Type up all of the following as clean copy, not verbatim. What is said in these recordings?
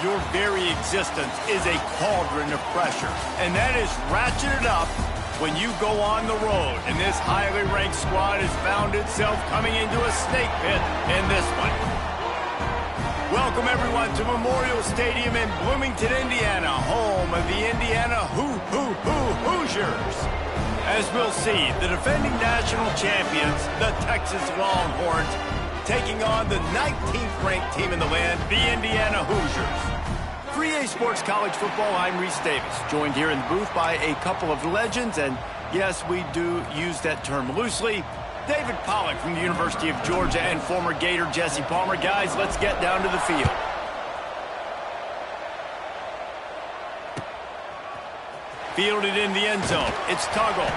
Your very existence is a cauldron of pressure, and that is ratcheted up when you go on the road. And this highly ranked squad has found itself coming into a snake pit in this one. Welcome, everyone, to Memorial Stadium in Bloomington, Indiana, home of the Indiana Hoosiers. As we'll see, the defending national champions, the Texas Longhorns, taking on the 19th ranked team in the land, the Indiana Hoosiers. For EA Sports College Football, I'm Reese Davis, joined here in the booth by a couple of legends, and yes, we do use that term loosely. David Pollack from the University of Georgia and former Gator Jesse Palmer. Guys, let's get down to the field. Fielded in the end zone. It's Tuggle.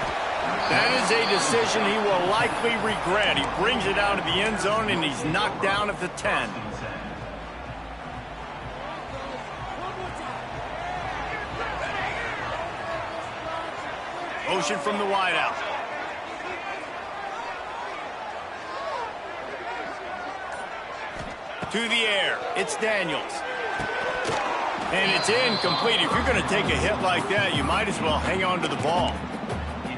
That is a decision he will likely regret. He brings it out of the end zone, and he's knocked down at the 10. Motion from the wideout. To the air. It's Daniels. And it's incomplete. If you're going to take a hit like that, you might as well hang on to the ball.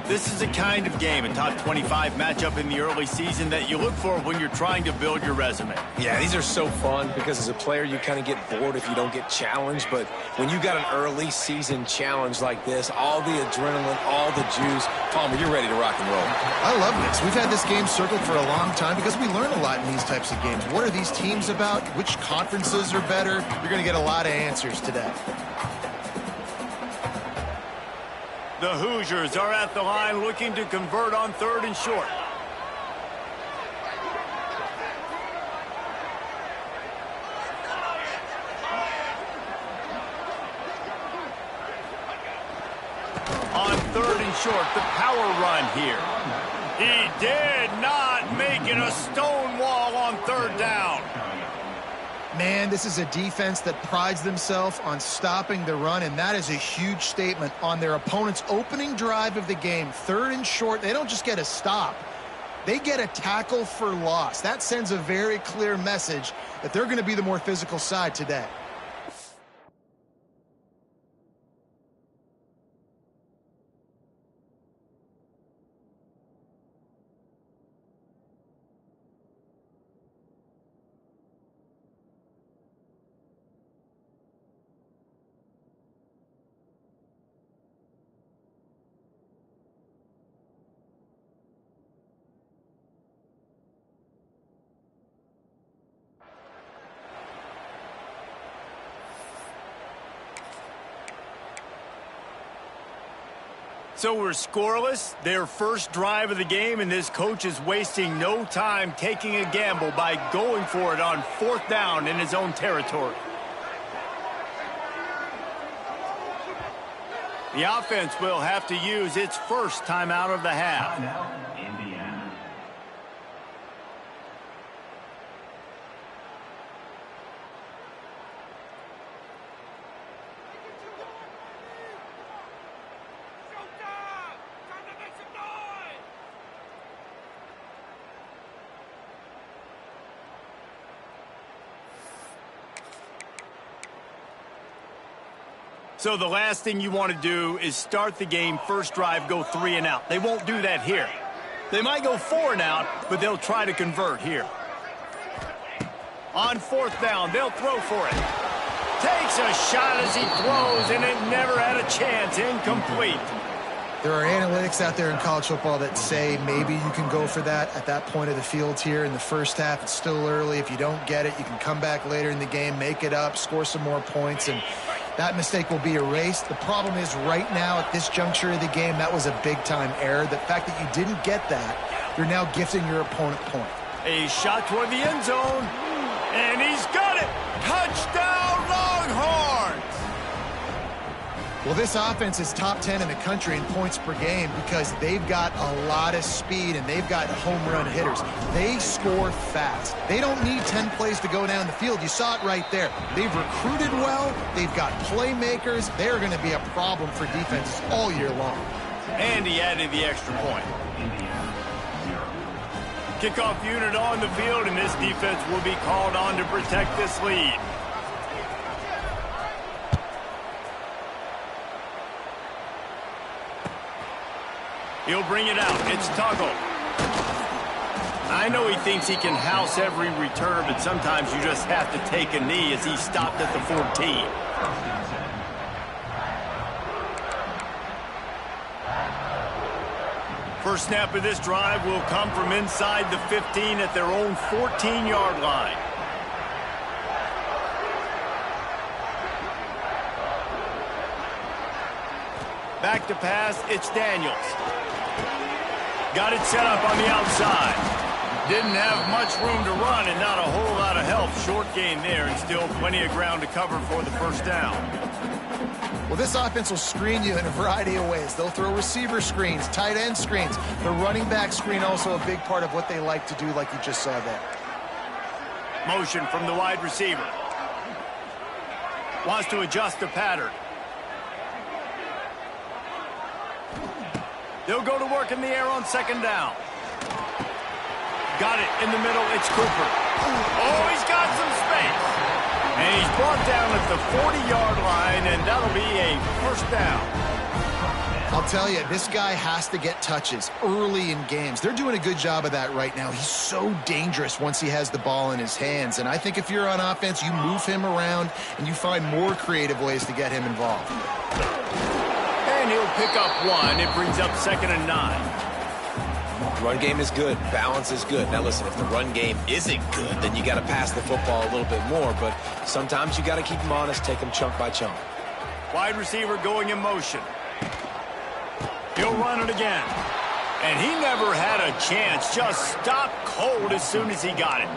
This is a kind of game, a top 25 matchup in the early season that you look for when you're trying to build your resume. Yeah, these are so fun because as a player, you kind of get bored if you don't get challenged. But when you got an early season challenge like this, all the adrenaline, all the juice, Palmer, you're ready to rock and roll. I love this. We've had this game circled for a long time because we learn a lot in these types of games. What are these teams about? Which conferences are better? You're going to get a lot of answers today. The Hoosiers are at the line looking to convert on 3rd and short. On 3rd and short, the power run here. He did not make it a stone wall on 3rd down. Man, this is a defense that prides themselves on stopping the run, and that is a huge statement on their opponent's opening drive of the game. 3rd and short, they don't just get a stop. They get a tackle for loss. That sends a very clear message that they're going to be the more physical side today. So we're scoreless, their first drive of the game, and this coach is wasting no time taking a gamble by going for it on 4th down in his own territory. The offense will have to use its first timeout of the half. So the last thing you want to do is start the game, first drive, go 3 and out. They won't do that here. They might go 4 and out, but they'll try to convert here. On 4th down, they'll throw for it. Takes a shot as he throws, and it never had a chance. Incomplete. There are analytics out there in college football that say maybe you can go for that at that point of the field here in the first half. It's still early. If you don't get it, you can come back later in the game, make it up, score some more points, and that mistake will be erased. The problem is right now at this juncture of the game, that was a big-time error. The fact that you didn't get that, you're now gifting your opponent point. A shot toward the end zone, and he's got it. Touchdown, Longhorns! Well, this offense is top 10 in the country in points per game because they've got a lot of speed and they've got home run hitters. They score fast. They don't need 10 plays to go down the field. You saw it right there. They've recruited well. They've got playmakers. They're going to be a problem for defenses all year long. And he added the extra point. Kickoff unit on the field, and this defense will be called on to protect this lead. He'll bring it out. It's Tuggle. I know he thinks he can house every return, but sometimes you just have to take a knee as he stopped at the 14. First snap of this drive will come from inside the 15 at their own 14-yard line. Back to pass, it's Daniels. Got it set up on the outside. Didn't have much room to run and not a whole lot of help. Short gain there and still plenty of ground to cover for the first down. Well, this offense will screen you in a variety of ways. They'll throw receiver screens, tight end screens. The running back screen also a big part of what they like to do, like you just saw there. Motion from the wide receiver. Wants to adjust the pattern. They'll go to work in the air on second down. Got it in the middle. It's Cooper. Oh, he's got some space. And he's brought down at the 40-yard line, and that'll be a first down. I'll tell you, this guy has to get touches early in games. They're doing a good job of that right now. He's so dangerous once he has the ball in his hands. And I think if you're on offense, you move him around and you find more creative ways to get him involved. And he'll pick up one. It brings up 2nd and 9. Run game is good. Balance is good. Now, listen, if the run game isn't good, then you got to pass the football a little bit more. But sometimes you got to keep them honest, take them chunk by chunk. Wide receiver going in motion. He'll run it again. And he never had a chance. Just stopped cold as soon as he got it.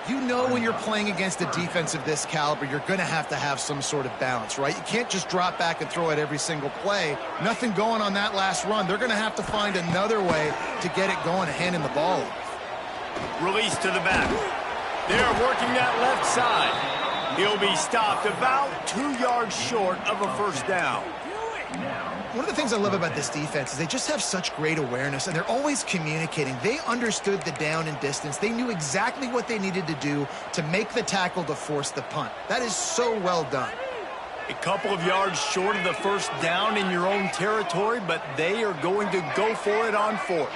You know when you're playing against a defense of this caliber, you're going to have some sort of balance, right? You can't just drop back and throw it every single play. Nothing going on that last run. They're going to have to find another way to get it going and handing the ball off. Release to the back. They're working that left side. He'll be stopped about 2 yards short of a first down. One of the things I love about this defense is they just have such great awareness, and they're always communicating. They understood the down and distance. They knew exactly what they needed to do to make the tackle to force the punt. That is so well done. A couple of yards short of the first down in your own territory, but they are going to go for it on 4th.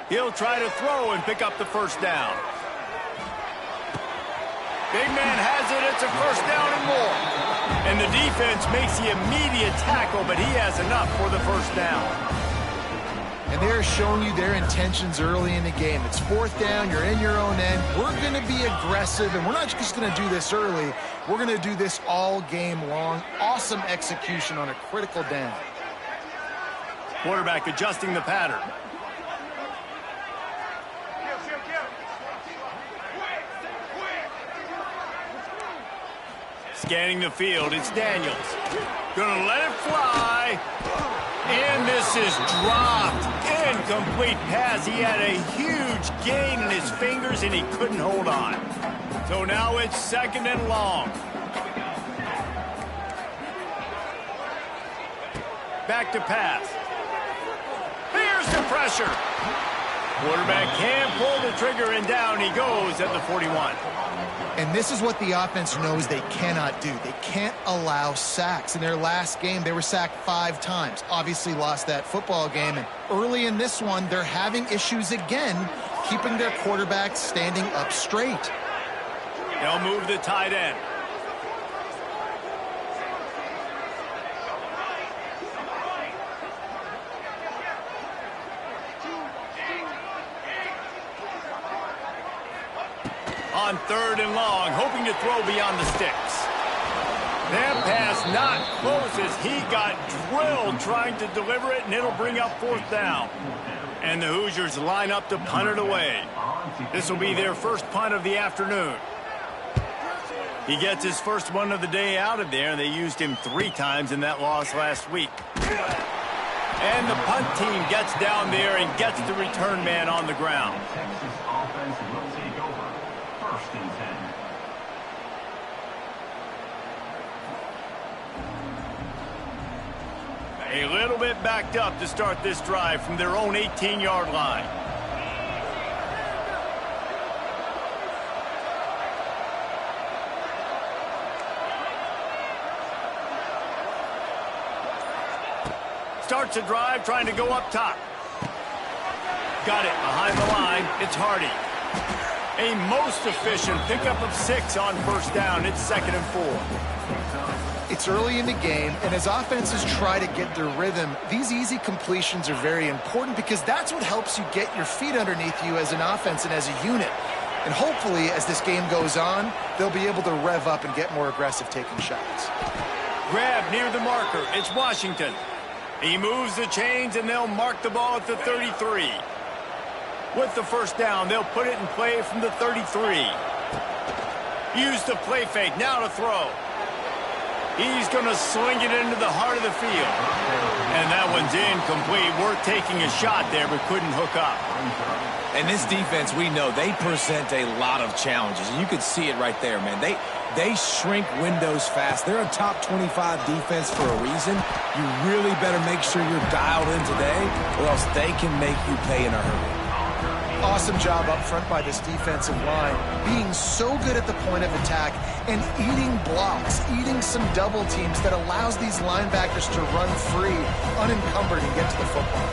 He'll try to throw and pick up the first down. Big man has it. It's a first down and more. And the defense makes the immediate tackle, but he has enough for the first down. And they're showing you their intentions early in the game. It's 4th down. You're in your own end. We're going to be aggressive, and we're not just going to do this early. We're going to do this all game long. Awesome execution on a critical down. Quarterback adjusting the pattern. Scanning the field, it's Daniels. Gonna let it fly. And this is dropped. Incomplete pass. He had a huge gain in his fingers, and he couldn't hold on. So now it's 2nd and long. Back to pass. Here's the pressure. Quarterback can't pull the trigger, and down he goes at the 41. And this is what the offense knows they cannot do. They can't allow sacks. In their last game, they were sacked 5 times. Obviously lost that football game. And early in this one, they're having issues again, keeping their quarterback standing up straight. They'll move the tight end. On 3rd and long, hoping to throw beyond the sticks. That pass not close as he got drilled trying to deliver it, and it'll bring up 4th down. And the Hoosiers line up to punt it away. This will be their first punt of the afternoon. He gets his first one of the day out of there, and they used him 3 times in that loss last week. And the punt team gets down there and gets the return man on the ground. A little bit backed up to start this drive from their own 18-yard line. Starts a drive trying to go up top. Got it behind the line. It's Hardy. A most efficient pickup of 6 on first down. It's 2nd and 4. It's early in the game, and as offenses try to get their rhythm, these easy completions are very important because that's what helps you get your feet underneath you as an offense and as a unit. And hopefully, as this game goes on, they'll be able to rev up and get more aggressive taking shots. Grab near the marker. It's Washington. He moves the chains, and they'll mark the ball at the 33. With the first down, they'll put it in play from the 33. Use the play fake. Now to throw. He's going to sling it into the heart of the field. And that one's incomplete. Worth taking a shot there, but couldn't hook up. And this defense, we know, they present a lot of challenges. And you could see it right there, man. They shrink windows fast. They're a top 25 defense for a reason. You really better make sure you're dialed in today, or else they can make you pay in a hurry. Awesome job up front by this defensive line, being so good at the point of attack and eating blocks, eating some double teams that allows these linebackers to run free, unencumbered, and get to the football.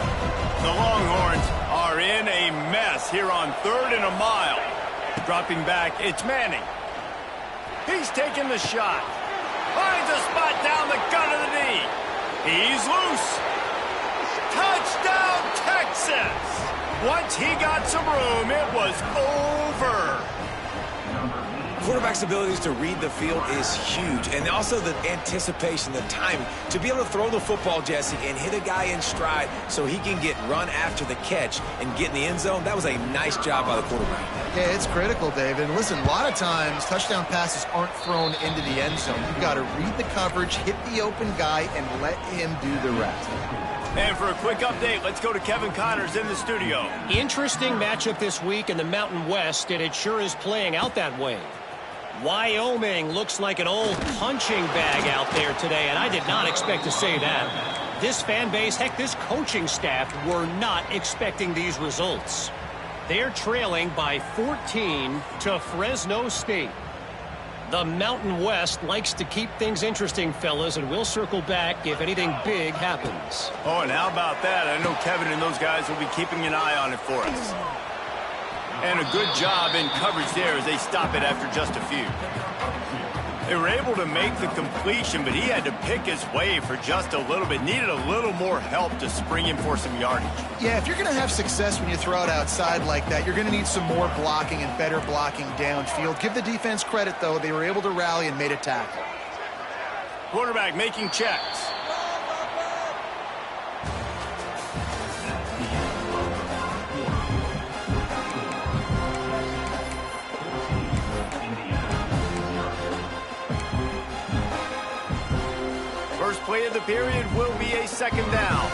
The Longhorns are in a mess here on 3rd and a mile. Dropping back, it's Manning. He's taking the shot. Finds a spot down the gut of the knee. He's loose. Touchdown, Texas! Once he got some room, it was over. Quarterback's abilities to read the field is huge, and also the anticipation, the timing. To be able to throw the football, Jesse, and hit a guy in stride so he can get run after the catch and get in the end zone, that was a nice job by the quarterback. Yeah, it's critical, David. And listen, a lot of times touchdown passes aren't thrown into the end zone. You've got to read the coverage, hit the open guy, and let him do the rest. And for a quick update, let's go to Kevin Connors in the studio. Interesting matchup this week in the Mountain West, and it sure is playing out that way. Wyoming looks like an old punching bag out there today, and I did not expect to say that. This fan base, heck, this coaching staff were not expecting these results. They're trailing by 14 to Fresno State. The Mountain West likes to keep things interesting, fellas, and we'll circle back if anything big happens. Oh, and how about that? I know Kevin and those guys will be keeping an eye on it for us. And a good job in coverage there as they stop it after just a few. They were able to make the completion, but he had to pick his way for just a little bit. Needed a little more help to spring him for some yardage. Yeah, if you're going to have success when you throw it outside like that, you're going to need some more blocking and better blocking downfield. Give the defense credit, though. They were able to rally and made a tackle. Quarterback making checks. First play of the period will be a 2nd down.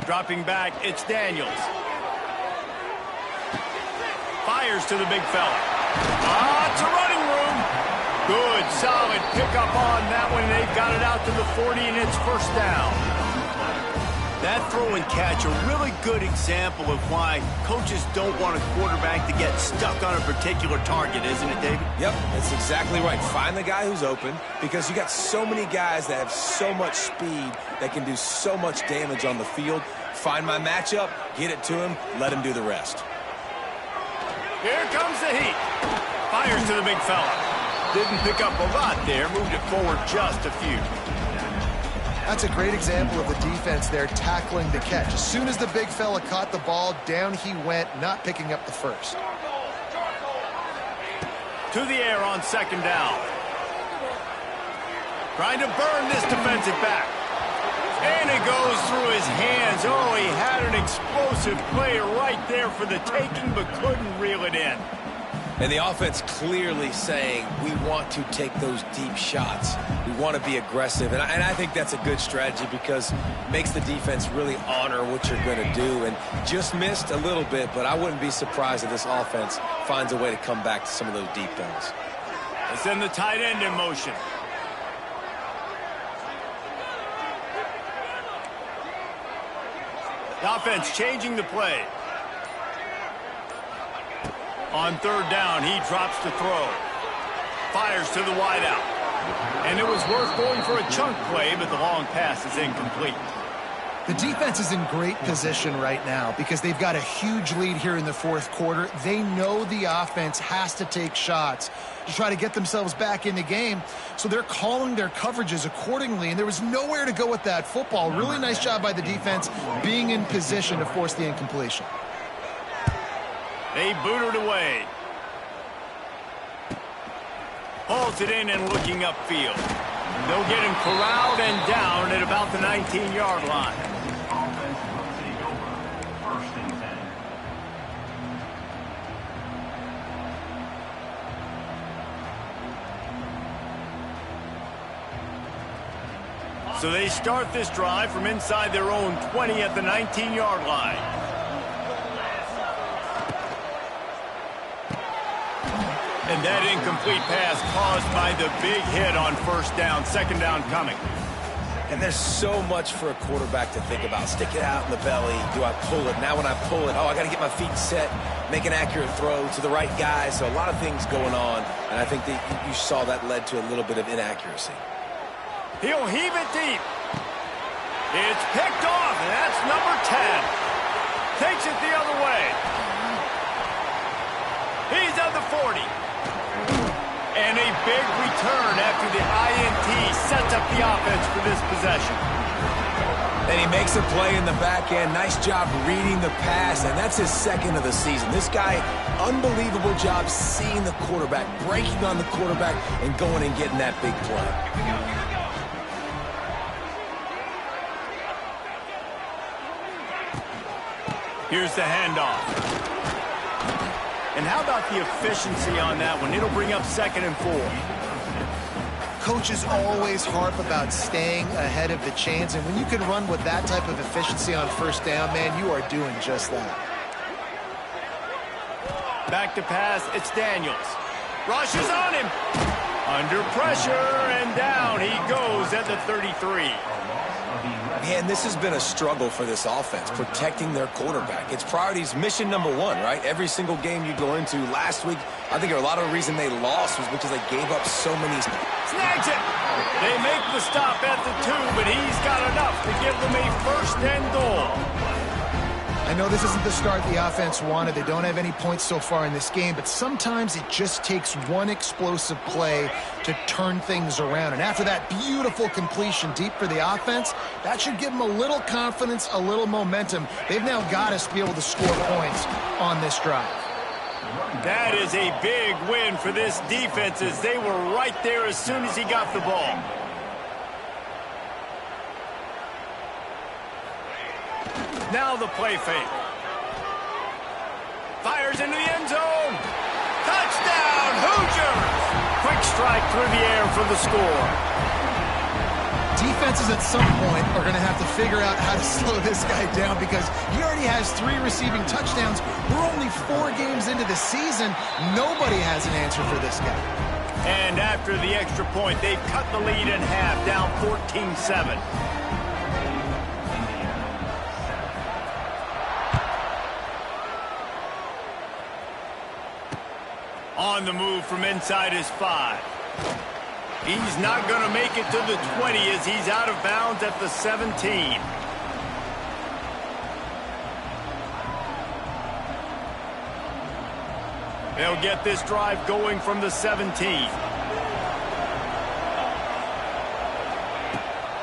Dropping back, it's Daniels. Fires to the big fella. It's a running room. Good, solid pickup on that one. They've got it out to the 40, and it's 1st down. That throw and catch, a really good example of why coaches don't want a quarterback to get stuck on a particular target, isn't it, David? Yep, that's exactly right. Find the guy who's open, because you got so many guys that have so much speed that can do so much damage on the field. Find my matchup, get it to him, let him do the rest. Here comes the heat. Fires to the big fella. Didn't pick up a lot there, moved it forward just a few. That's a great example of the defense there tackling the catch. As soon as the big fella caught the ball, down he went, not picking up the first. To the air on 2nd down. Trying to burn this defensive back. And it goes through his hands. Oh, he had an explosive play right there for the taking, but couldn't reel it in. And the offense clearly saying, we want to take those deep shots. We want to be aggressive. And I think that's a good strategy because it makes the defense really honor what you're going to do. And just missed a little bit, but I wouldn't be surprised if this offense finds a way to come back to some of those deep things. They send the tight end in motion. The offense changing the play. On third down, he drops to throw. Fires to the wideout. And it was worth going for a chunk play, but the long pass is incomplete. The defense is in great position right now because they've got a huge lead here in the fourth quarter. They know the offense has to take shots to try to get themselves back in the game, so they're calling their coverages accordingly, and there was nowhere to go with that football. Really nice job by the defense being in position to force the incompletion. They boot it away. Hauls it in and looking upfield. They'll get him corralled and down at about the 19-yard line. So they start this drive from inside their own 20 at the 19-yard line. And that incomplete pass caused by the big hit on first down. Second down coming. And there's so much for a quarterback to think about. Stick it out in the belly. Do I pull it? Now when I pull it, I got to get my feet set, make an accurate throw to the right guy. So a lot of things going on, and I think that you saw that led to a little bit of inaccuracy. He'll heave it deep. It's picked off, and that's number 10. Takes it the other way. He's at the 40. And a big return after the INT sets up the offense for this possession. Then he makes a play in the back end. Nice job reading the pass, and that's his second of the season. This guy, unbelievable job seeing the quarterback, breaking on the quarterback, and going and getting that big play. Here's the handoff. And how about the efficiency on that one? It'll bring up 2nd and 4. Coaches always harp about staying ahead of the chains, and when you can run with that type of efficiency on first down, man, you are doing just that. Back to pass, it's Daniels. Rushes on him. Under pressure, and down he goes at the 33. Man, this has been a struggle for this offense, protecting their quarterback. It's priorities, mission number 1, right? Every single game you go into. Last week, I think a lot of the reason they lost was because they gave up so many. Snags it! They make the stop at the 2, but he's got enough to give them a 1st and goal. I know this isn't the start the offense wanted. They don't have any points so far in this game, but sometimes it just takes one explosive play to turn things around. And after that beautiful completion deep for the offense, that should give them a little confidence, a little momentum. They've now got to be able to score points on this drive. That is a big win for this defense, as they were right there as soon as he got the ball. Now the play fake. Fires into the end zone. Touchdown, Hoosiers! Quick strike through the air for the score. Defenses at some point are going to have to figure out how to slow this guy down because he already has 3 receiving touchdowns. We're only 4 games into the season. Nobody has an answer for this guy. And after the extra point, they've cut the lead in half, down 14-7. On the move from inside his 5. He's not going to make it to the 20 as he's out of bounds at the 17. They'll get this drive going from the 17.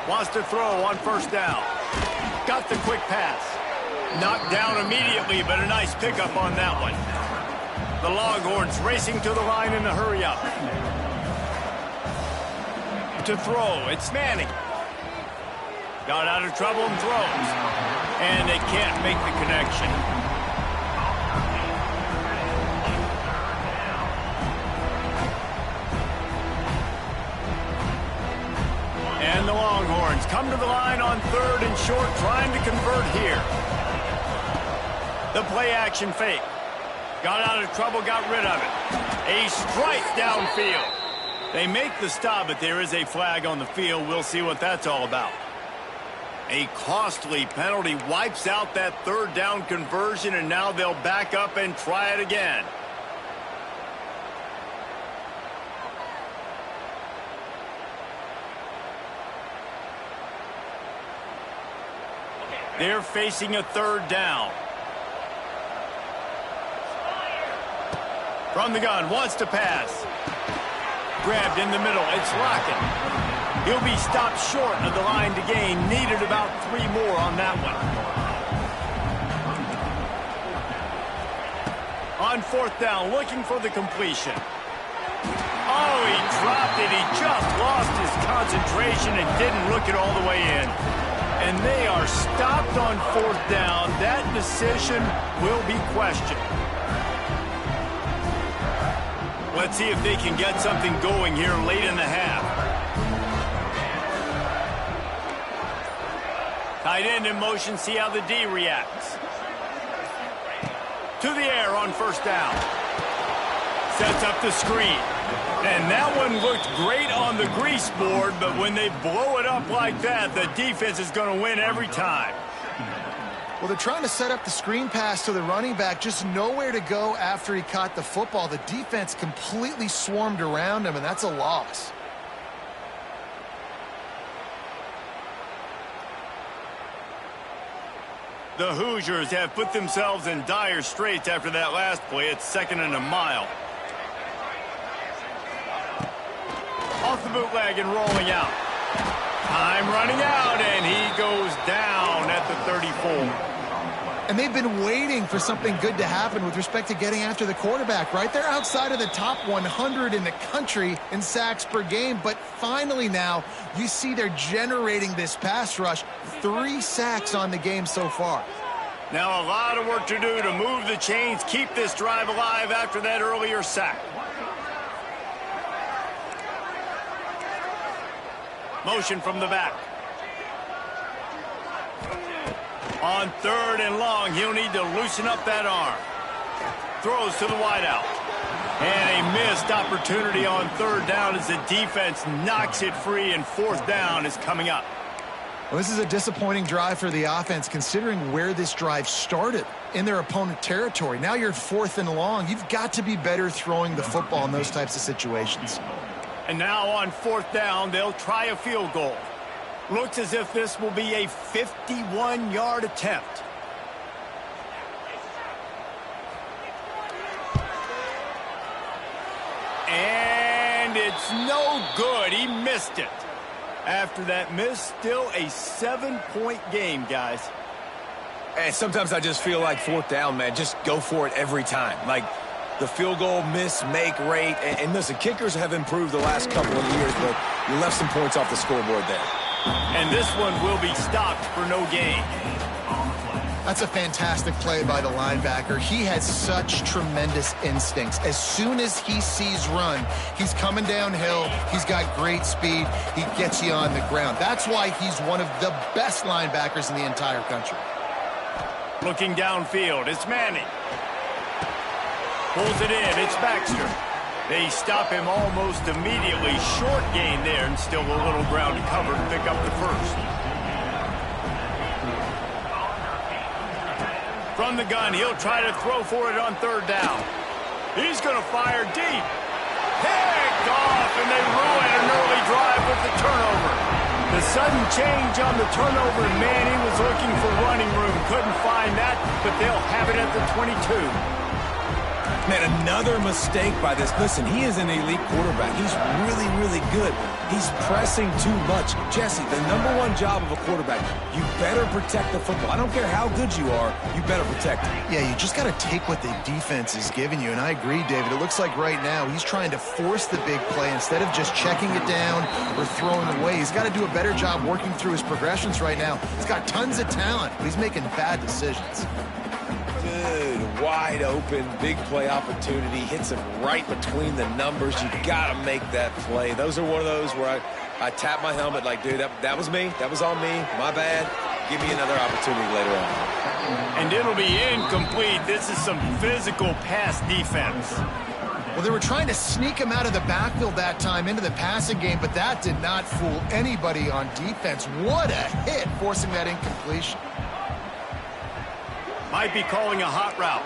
Wants to throw on first down. Got the quick pass. Knocked down immediately, but a nice pickup on that one. The Longhorns racing to the line in a hurry-up. To throw, it's Manning. Got out of trouble and throws. And they can't make the connection. And the Longhorns come to the line on 3rd and short, trying to convert here. The play action fake. Got out of trouble, got rid of it. A strike downfield. They make the stop, but there is a flag on the field. We'll see what that's all about. A costly penalty wipes out that 3rd down conversion, and now they'll back up and try it again. They're facing a third down. From the gun, wants to pass. Grabbed in the middle, it's Lockett. He'll be stopped short of the line to gain. Needed about 3 more on that one. On fourth down, looking for the completion. Oh, he dropped it. He just lost his concentration and didn't look it all the way in. And they are stopped on fourth down. That decision will be questioned. Let's see if they can get something going here late in the half. Tight end in motion, see how the D reacts. To the air on first down. Sets up the screen. And that one looked great on the grease board, but when they blow it up like that, the defense is going to win every time. Well, they're trying to set up the screen pass to the running back, just nowhere to go after he caught the football. The defense completely swarmed around him, and that's a loss. The Hoosiers have put themselves in dire straits after that last play. It's 2nd and a mile. Off the bootleg and rolling out. Time running out, and he goes down at the 34. And they've been waiting for something good to happen with respect to getting after the quarterback, right? They're outside of the top 100 in the country in sacks per game, but finally now you see they're generating this pass rush. 3 sacks on the game so far. Now a lot of work to do to move the chains, keep this drive alive after that earlier sack. Motion from the back. On 3rd and long, he'll need to loosen up that arm. Throws to the wideout. And a missed opportunity on 3rd down as the defense knocks it free, and 4th down is coming up. Well, this is a disappointing drive for the offense, considering where this drive started in their opponent territory. Now you're 4th and long. You've got to be better throwing the football in those types of situations. And now on 4th down, they'll try a field goal. Looks as if this will be a 51-yard attempt. And it's no good. He missed it. After that miss, still a 7-point game, guys. And sometimes I just feel like 4th down, man, just go for it every time. Like the field goal miss-make rate. And listen, kickers have improved the last couple of years, but you left some points off the scoreboard there. And this one will be stopped for no gain. That's a fantastic play by the linebacker. He has such tremendous instincts. As soon as he sees run, he's coming downhill. He's got great speed. He gets you on the ground. That's why he's one of the best linebackers in the entire country. Looking downfield, it's Manning. Pulls it in, it's Baxter. They stop him almost immediately. Short gain there, and still a little ground to cover to pick up the first. From the gun, he'll try to throw for it on 3rd down. He's going to fire deep. Picked off, and they ruin an early drive with the turnover. The sudden change on the turnover, man, he was looking for running room. Couldn't find that, but they'll have it at the 22. Man, another mistake by this. Listen, he is an elite quarterback. He's really, really good. He's pressing too much. Jesse, the #1 job of a quarterback, you better protect the football. I don't care how good you are, you better protect it. Yeah, you just got to take what the defense is giving you. And I agree, David. It looks like right now he's trying to force the big play instead of just checking it down or throwing away. He's got to do a better job working through his progressions right now. He's got tons of talent, but he's making bad decisions. Good, wide open, big play opportunity. Hits him right between the numbers. You got to make that play. Those are one of those where I tap my helmet like, dude, that was me. That was on me. My bad. Give me another opportunity later on. And it'll be incomplete. This is some physical pass defense. Well, they were trying to sneak him out of the backfield that time into the passing game, but that did not fool anybody on defense. What a hit, forcing that incompletion. Might be calling a hot route.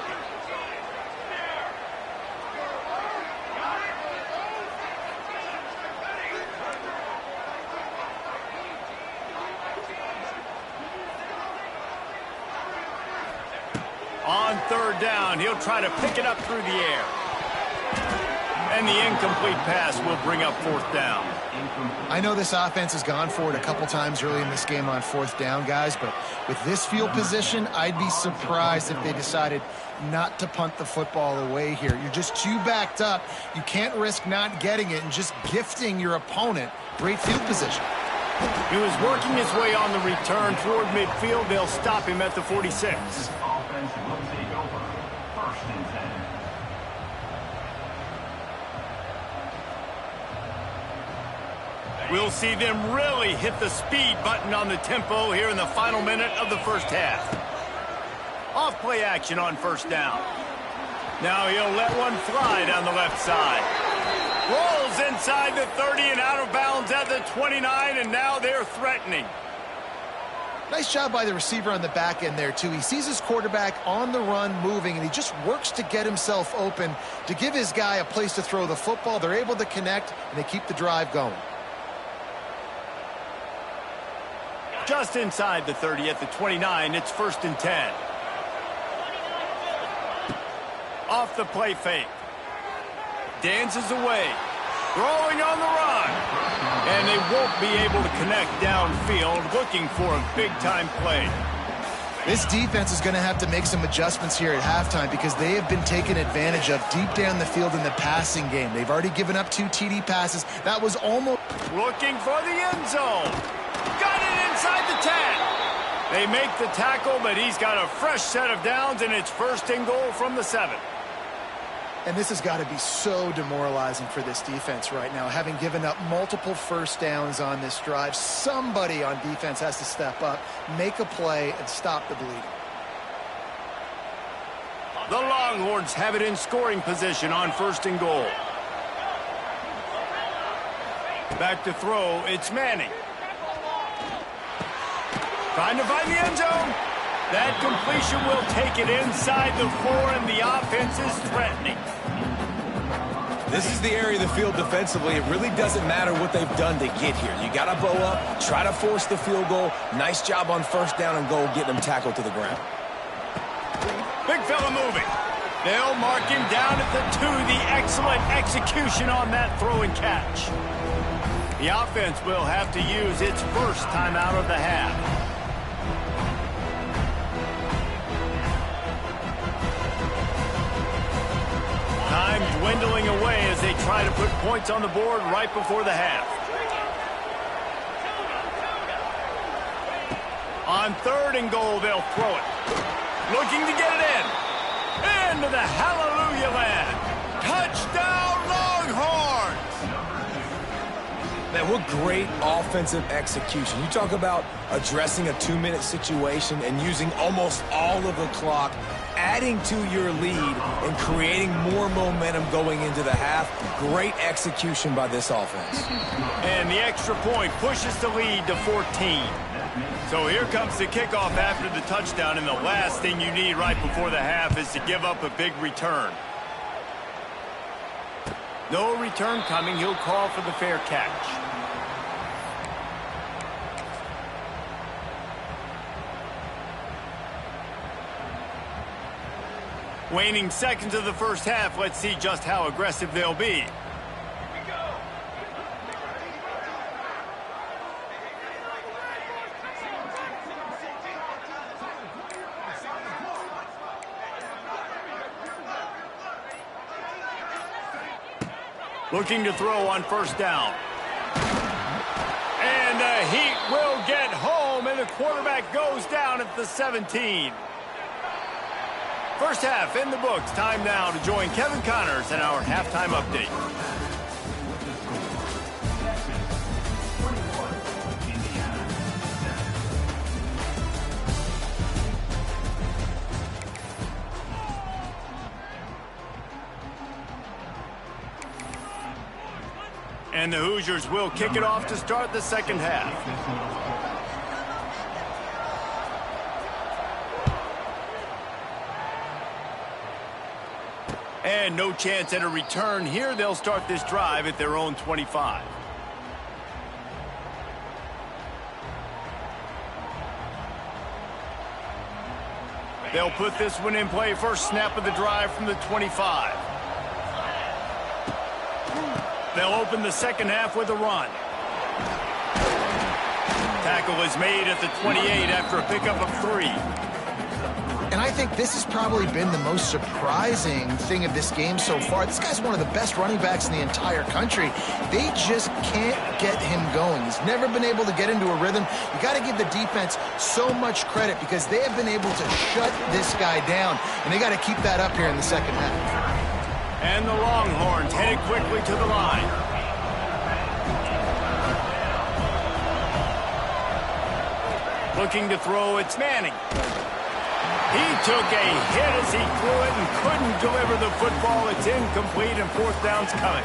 down. He'll try to pick it up through the air. And the incomplete pass will bring up 4th down. I know this offense has gone for it a couple times early in this game on 4th down, guys, but with this field position, I'd be surprised if they decided not to punt the football away here. You're just too backed up. You can't risk not getting it and just gifting your opponent great field position. He was working his way on the return toward midfield. They'll stop him at the 46. We'll see them really hit the speed button on the tempo here in the final minute of the first half. Off play action on 1st down. Now he'll let one fly down the left side. Rolls inside the 30 and out of bounds at the 29, and now they're threatening. Nice job by the receiver on the back end there, too. He sees his quarterback on the run moving, and he just works to get himself open to give his guy a place to throw the football. They're able to connect, and they keep the drive going. Just inside the 30 at the 29, it's 1st and 10. Off the play fake. Dances away. Throwing on the run. And they won't be able to connect downfield, looking for a big-time play. This defense is going to have to make some adjustments here at halftime because they have been taken advantage of deep down the field in the passing game. They've already given up 2 TD passes. That was almost... Looking for the end zone. Got it inside the 10. They make the tackle, but he's got a fresh set of downs, and it's 1st and goal from the 7. And this has got to be so demoralizing for this defense right now. Having given up multiple 1st downs on this drive, somebody on defense has to step up, make a play, and stop the bleeding. The Longhorns have it in scoring position on 1st and goal. Back to throw, it's Manning. Trying to find the end zone. That completion will take it inside the 4, and the offense is threatening. This is the area of the field defensively. It really doesn't matter what they've done to get here. You got to bow up, try to force the field goal. Nice job on 1st down and goal, getting them tackled to the ground. Big fella moving. They'll mark him down at the 2. The excellent execution on that throw and catch. The offense will have to use its 1st timeout of the half. Time dwindling away as they try to put points on the board right before the half. On 3rd and goal, they'll throw it. Looking to get it in. Into the hallelujah land. Touchdown, Longhorns! Man, what great offensive execution. You talk about addressing a 2-minute situation and using almost all of the clock, adding to your lead and creating more momentum going into the half. Great execution by this offense. And the extra point pushes the lead to 14. So here comes the kickoff after the touchdown, and the last thing you need right before the half is to give up a big return. No return coming. He'll call for the fair catch. Waning seconds of the first half. Let's see just how aggressive they'll be. Looking to throw on 1st down. And the Heat will get home, and the quarterback goes down at the 17. First half in the books. Time now to join Kevin Connors in our halftime update. And the Hoosiers will kick it off to start the second half. And no chance at a return here. They'll start this drive at their own 25. They'll put this one in play. First snap of the drive from the 25. They'll open the second half with a run. Tackle is made at the 28 after a pickup of 3. And I think this has probably been the most surprising thing of this game so far. This guy's one of the best running backs in the entire country. They just can't get him going. He's never been able to get into a rhythm. You got to give the defense so much credit because they have been able to shut this guy down, and they got to keep that up here in the second half. And the Longhorns headed quickly to the line. Looking to throw, it's Manning. He took a hit as he threw it and couldn't deliver the football. It's incomplete and fourth down's coming.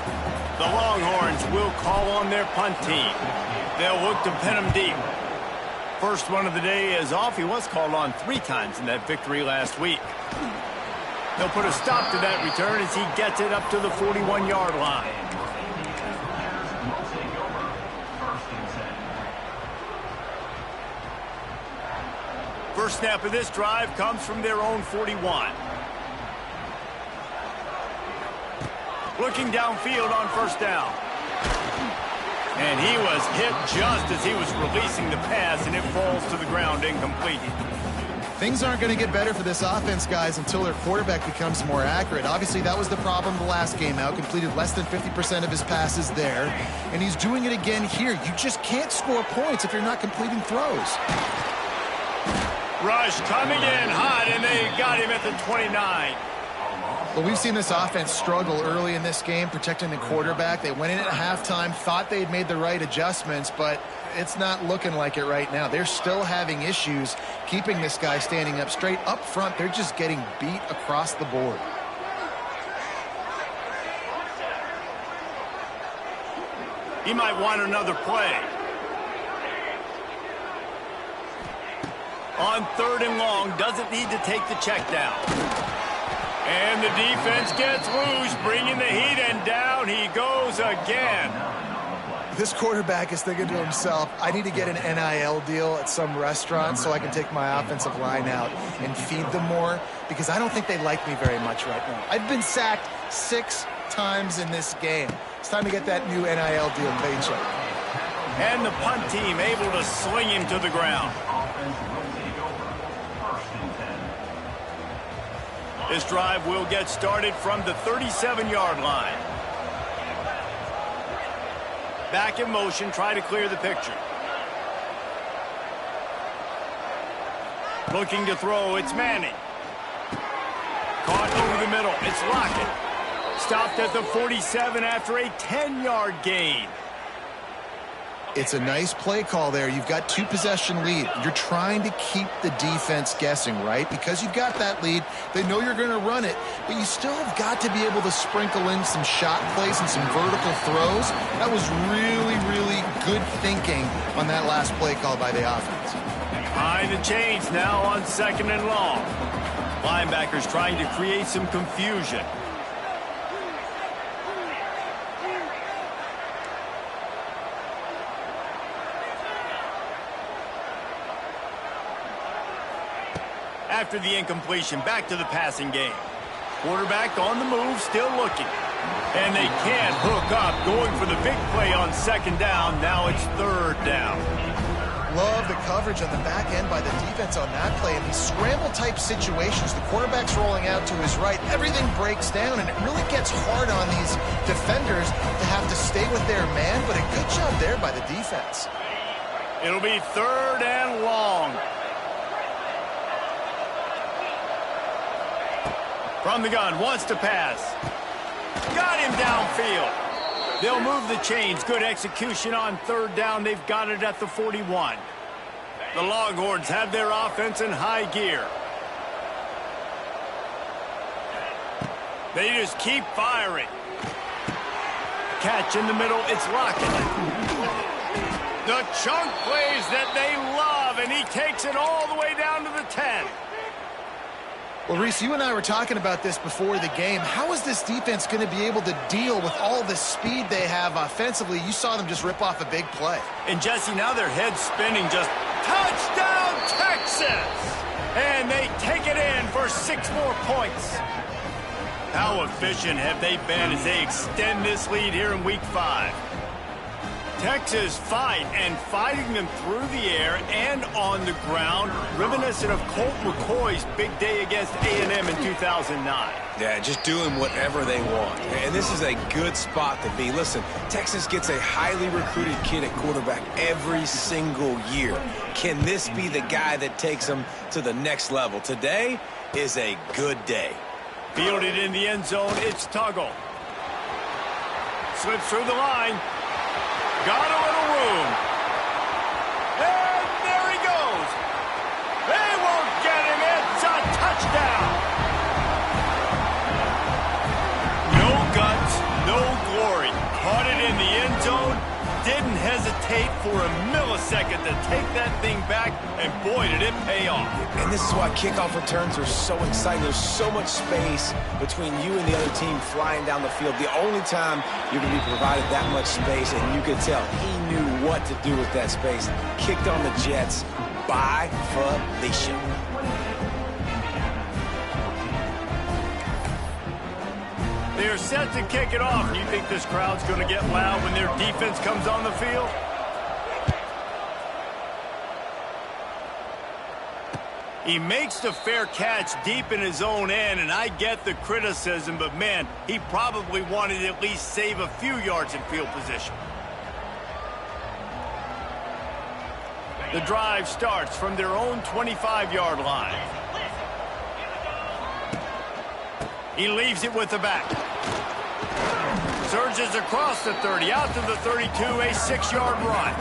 The Longhorns will call on their punt team. They'll look to pin him deep. First one of the day is off. He was called on 3 times in that victory last week. They'll put a stop to that return as he gets it up to the 41-yard line. First snap of this drive comes from their own 41. Looking downfield on first down. And he was hit just as he was releasing the pass, and it falls to the ground incomplete. Things aren't going to get better for this offense, guys, until their quarterback becomes more accurate. Obviously, that was the problem the last game out. Completed less than 50% of his passes there. And he's doing it again here. You just can't score points if you're not completing throws. Rush coming in hot, and they got him at the 29. Well, we've seen this offense struggle early in this game, protecting the quarterback. They went in at halftime, thought they had made the right adjustments, but it's not looking like it right now. They're still having issues keeping this guy standing up straight. Up front, they're just getting beat across the board. He might want another play. On 3rd and long, doesn't need to take the check down. And the defense gets loose, bringing the heat, and down he goes again. This quarterback is thinking to himself, I need to get an NIL deal at some restaurant so I can take my offensive line out and feed them more, because I don't think they like me very much right now. I've been sacked 6 times in this game. It's time to get that new NIL deal paycheck. And the punt team able to sling him to the ground. This drive will get started from the 37-yard line. Back in motion, try to clear the picture. Looking to throw, it's Manning. Caught over the middle, it's Lockett. Stopped at the 47 after a 10-yard gain. It's a nice play call there. You've got 2-possession lead. You're trying to keep the defense guessing, right? Because you've got that lead, they know you're going to run it, but you still have got to be able to sprinkle in some shot plays and some vertical throws. That was really, really good thinking on that last play call by the offense. Behind the chains now on 2nd and long. Linebackers trying to create some confusion. After the incompletion, back to the passing game. Quarterback on the move, still looking. And they can't hook up, going for the big play on 2nd down. Now it's 3rd down. Love the coverage on the back end by the defense on that play. In these scramble-type situations, the quarterback's rolling out to his right. Everything breaks down, and it really gets hard on these defenders to have to stay with their man, but a good job there by the defense. It'll be 3rd and long. From the gun, wants to pass. Got him downfield. They'll move the chains. Good execution on 3rd down. They've got it at the 41. The Longhorns have their offense in high gear. They just keep firing. Catch in the middle. It's Lockett. The chunk plays that they love, and he takes it all the way down to the 10. Well, Reese, you and I were talking about this before the game. How is this defense going to be able to deal with all the speed they have offensively? You saw them just rip off a big play. And, Jesse, now their head's spinning, just touchdown, Texas! And they take it in for 6 more points. How efficient have they been as they extend this lead here in Week 5? Texas fighting them through the air and on the ground, reminiscent of Colt McCoy's big day against A&M in 2009. Yeah, just doing whatever they want. And this is a good spot to be. Listen, Texas gets a highly recruited kid at quarterback every single year. Can this be the guy that takes them to the next level? Today is a good day. Fielded in the end zone, it's Tuggle. Slips through the line. Got a little room. And there he goes. They won't get him. It's a touchdown. No guts, no glory. Caught it in the end zone. Didn't hesitate for a millisecond to take that thing back, and boy, did it pay off. And this is why kickoff returns are so exciting. There's so much space between you and the other team flying down the field. The only time you're going to be provided that much space, and you could tell he knew what to do with that space. Kicked on the Jets by Felicia. They're set to kick it off. Do you think this crowd's going to get loud when their defense comes on the field? He makes the fair catch deep in his own end, and I get the criticism, but man, he probably wanted to at least save a few yards in field position. The drive starts from their own 25-yard line. He leaves it with the back. Surges across the 30, out to the 32, a 6-yard run.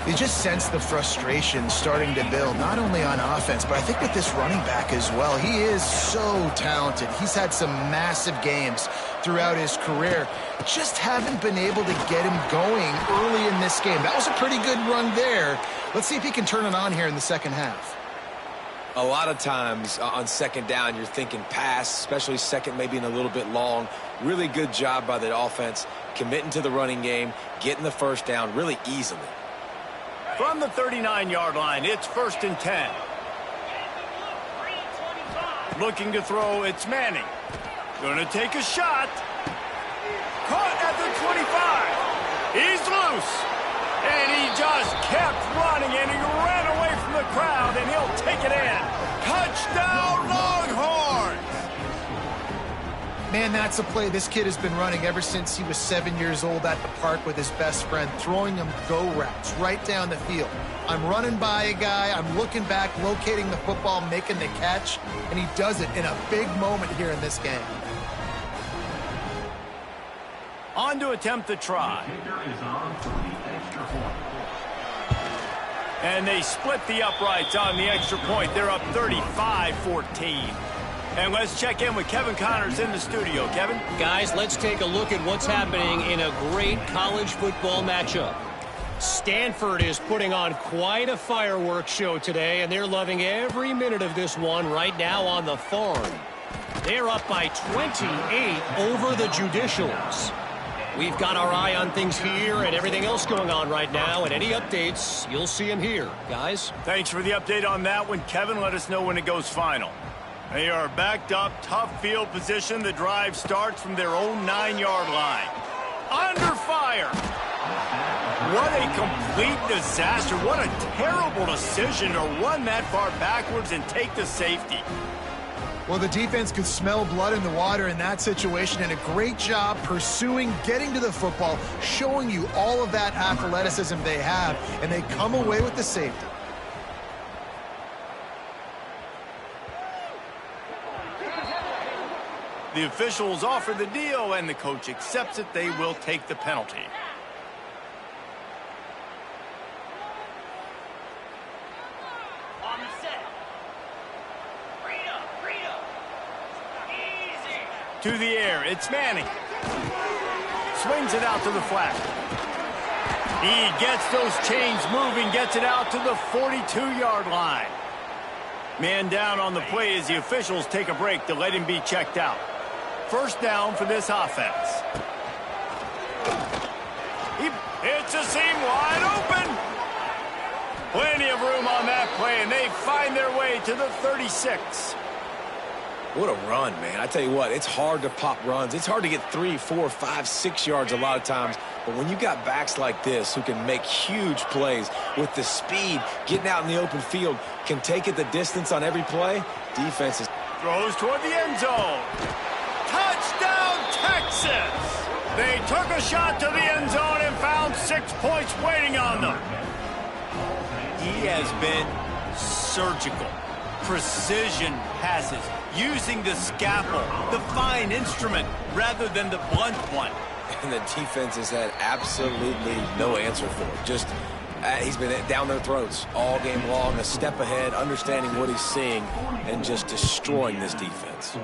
You just sense the frustration starting to build, not only on offense, but I think with this running back as well. He is so talented. He's had some massive games throughout his career. Just haven't been able to get him going early in this game. That was a pretty good run there. Let's see if he can turn it on here in the second half. A lot of times on second down, you're thinking pass, especially second, maybe in a little bit long. Really good job by the offense, committing to the running game, getting the first down really easily. From the 39-yard line, it's 1st and 10. Looking to throw, it's Manning. Gonna take a shot. Caught at the 25. He's loose. And he just kept running, and he ran away from the crowd, and he'll take it in. Touchdown, Longhorns! Man, that's a play this kid has been running ever since he was 7 years old at the park with his best friend, throwing him go routes right down the field. I'm running by a guy, I'm looking back, locating the football, making the catch, and he does it in a big moment here in this game. On to attempt the try. And they split the uprights on the extra point. They're up 35-14. And let's check in with Kevin Connors in the studio. Kevin? Guys, let's take a look at what's happening in a great college football matchup. Stanford is putting on quite a fireworks show today, and they're loving every minute of this one right now on the farm. They're up by 28 over the Judicials. We've got our eye on things here and everything else going on right now, and any updates, you'll see them here. Guys? Thanks for the update on that one, Kevin. Let us know when it goes final. They are backed up, tough field position. The drive starts from their own 9-yard line. Under fire. What a complete disaster. What a terrible decision to run that far backwards and take the safety. Well, the defense could smell blood in the water in that situation, and a great job pursuing, getting to the football, showing you all of that athleticism they have, and they come away with the safety. The officials offer the deal, and the coach accepts it. They will take the penalty. To the air, it's Manning. Swings it out to the flat. He gets those chains moving, gets it out to the 42-yard line. Man down on the play as the officials take a break to let him be checked out. First down for this offense. He hits a seam wide open. Plenty of room on that play, and they find their way to the 36. What a run, man. I tell you what, it's hard to pop runs. It's hard to get 3, 4, 5, 6 yards a lot of times. But when you got backs like this who can make huge plays with the speed, getting out in the open field, can take it the distance on every play, defense is... Throws toward the end zone. Touchdown, Texas! They took a shot to the end zone and found 6 points waiting on them. He has been surgical. Precision passes, using the scalpel, the fine instrument, rather than the blunt one. And the defense has had absolutely no answer for it. Just, he's been down their throats all game long, a step ahead, understanding what he's seeing, and just destroying this defense.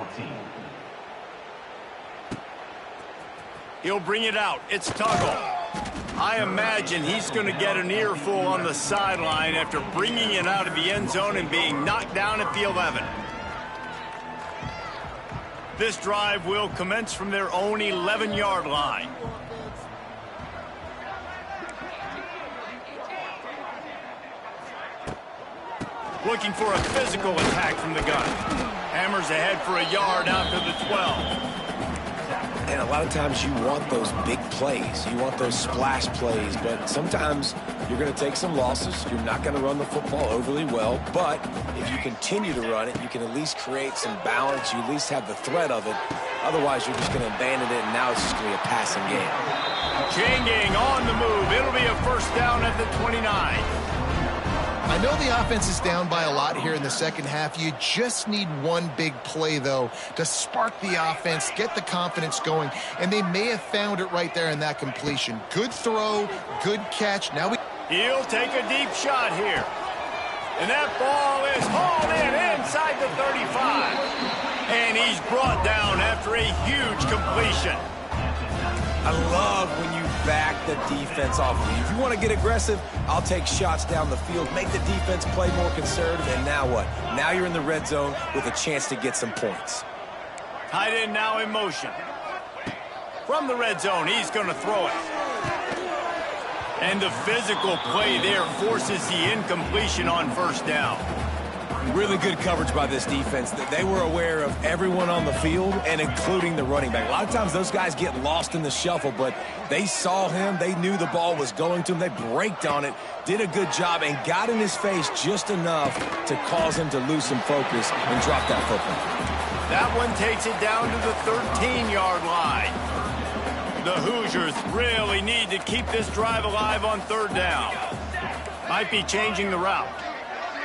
He'll bring it out. It's Tuggle. I imagine he's going to get an earful on the sideline after bringing it out of the end zone and being knocked down at the 11. This drive will commence from their own 11-yard line. Looking for a physical attack from the gun. Hammers ahead for a yard out to the 12. And a lot of times you want those big plays. You want those splash plays, but sometimes you're going to take some losses. You're not going to run the football overly well, but if you continue to run it, you can at least create some balance. You at least have the threat of it. Otherwise, you're just going to abandon it, and now it's just going to be a passing game. Chain gang on the move. It'll be a first down at the 29. I know the offense is down by a lot here in the second half. You just need one big play, though, to spark the offense, get the confidence going, and they may have found it right there in that completion. Good throw, good catch. Now He'll take a deep shot here. And that ball is hauled in inside the 35. And he's brought down after a huge completion. I love when you back the defense off of you. If you want to get aggressive, I'll take shots down the field, make the defense play more conservative, and now what? Now you're in the red zone with a chance to get some points. Tight end now in motion. From the red zone, he's going to throw it. And the physical play there forces the incompletion on first down. Really good coverage by this defense. They were aware of everyone on the field and including the running back. A lot of times those guys get lost in the shuffle, but they saw him. They knew the ball was going to him. They braked on it, did a good job, and got in his face just enough to cause him to lose some focus and drop that football. That one takes it down to the 13-yard line. The Hoosiers really need to keep this drive alive on third down. Might be changing the route.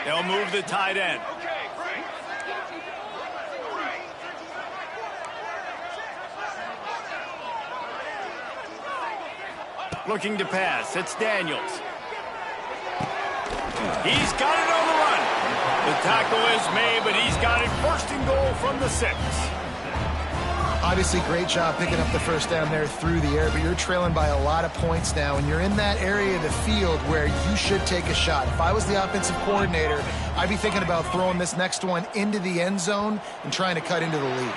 They'll move the tight end. Looking to pass. It's Daniels. He's got it on the run. The tackle is made, but he's got it first and goal from the 6. obviously great job picking up the first down there through the air, but you're trailing by a lot of points now, and you're in that area of the field where you should take a shot. If I was the offensive coordinator, I'd be thinking about throwing this next one into the end zone and trying to cut into the lead.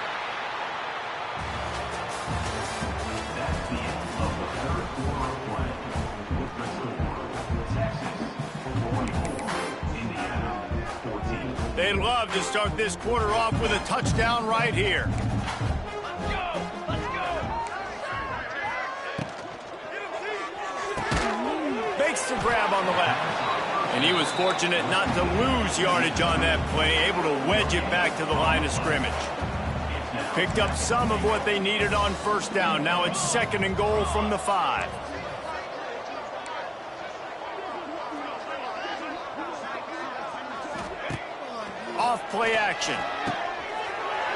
They'd love to start this quarter off with a touchdown right here. Makes the grab on the left. And he was fortunate not to lose yardage on that play, able to wedge it back to the line of scrimmage. Picked up some of what they needed on first down. Now it's second and goal from the 5. Off play action.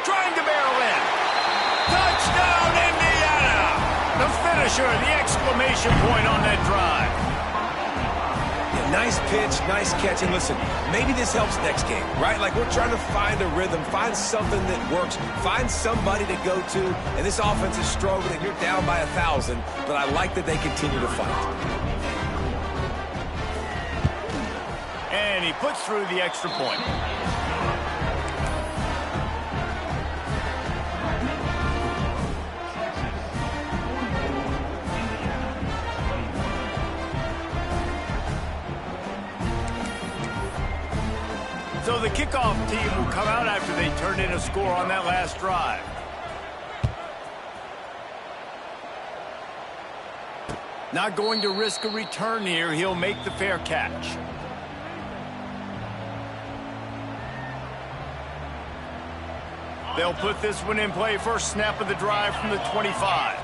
Trying to barrel in. Touchdown, Indiana! The finisher, the exclamation point on that drive. Yeah, nice pitch, nice catch. And listen, maybe this helps next game, right? Like we're trying to find a rhythm, find something that works, find somebody to go to. And this offense is struggling, and you're down by 1,000. But I like that they continue to fight. And he puts through the extra point. So the kickoff team will come out after they turned in a score on that last drive. Not going to risk a return here. He'll make the fair catch. They'll put this one in play. First snap of the drive from the 25.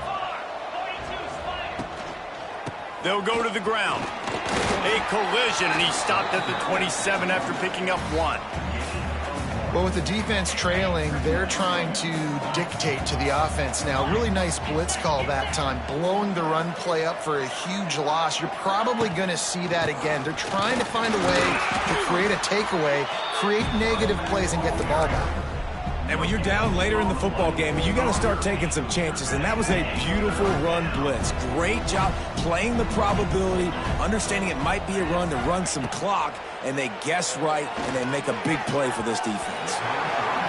They'll go to the ground. A collision, and he stopped at the 27 after picking up 1. Well, with the defense trailing, they're trying to dictate to the offense now. Really nice blitz call that time, blowing the run play up for a huge loss. You're probably going to see that again. They're trying to find a way to create a takeaway, create negative plays, and get the ball back. And when you're down later in the football game, you got to start taking some chances. And that was a beautiful run blitz. Great job playing the probability, understanding it might be a run to run some clock, and they guess right, and they make a big play for this defense.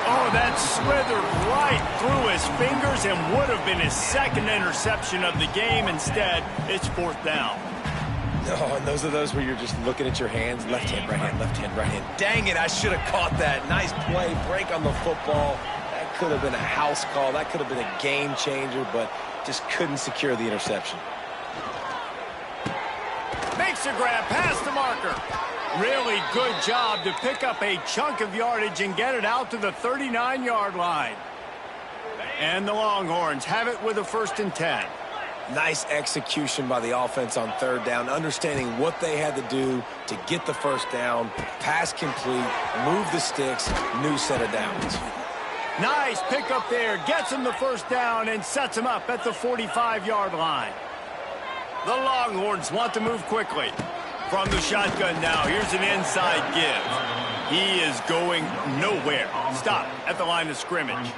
Oh, that slithered right through his fingers and would have been his second interception of the game. Instead, it's 4th down. Oh, and those are those where you're just looking at your hands. Left hand, right hand, left hand, right hand. Dang it, I should have caught that. Nice play, break on the football. That could have been a house call. That could have been a game changer, but just couldn't secure the interception. Makes a grab past the marker. Really good job to pick up a chunk of yardage and get it out to the 39-yard line. And the Longhorns have it with a 1st and 10. Nice execution by the offense on 3rd down, understanding what they had to do to get the 1st down, pass complete, move the sticks, new set of downs. Nice pickup there, gets him the 1st down and sets him up at the 45-yard line. The Longhorns want to move quickly. From the shotgun now, here's an inside give. He is going nowhere. Stop at the line of scrimmage.